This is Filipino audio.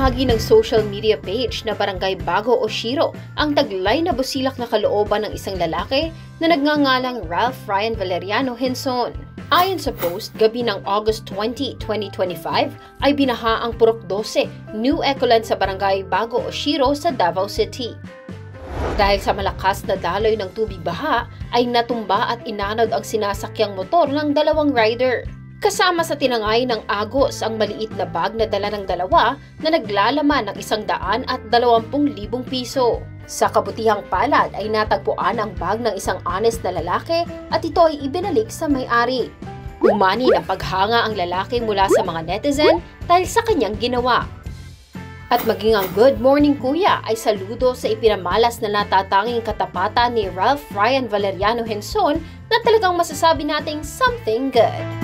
Ibinahagi ng social media page na Barangay Bago Oshiro ang taglay na busilak na kalooban ng isang lalaki na nagngangalang Ralph Ryan Valeriano Henson. Ayon sa post, gabi ng August 20, 2025 ay binaha ang Purok 12, New Ecoland sa Barangay Bago Oshiro sa Davao City. Dahil sa malakas na daloy ng tubig baha, ay natumba at inanod ang sinasakyang motor ng dalawang rider. Kasama sa tinangay ng agos ang maliit na bag na dala ng dalawa na naglalaman ng 120,000 piso. Sa kabutihang palad ay natagpuan ang bag ng isang honest na lalaki at ito ay ibinalik sa may-ari. Umani ng paghanga ang lalaki mula sa mga netizen dahil sa kanyang ginawa. At maging ang Good Morning Kuya ay saludo sa ipinamalas na natatanging katapatan ni Ralph Ryan Valeriano Henson na talagang masasabi nating something good.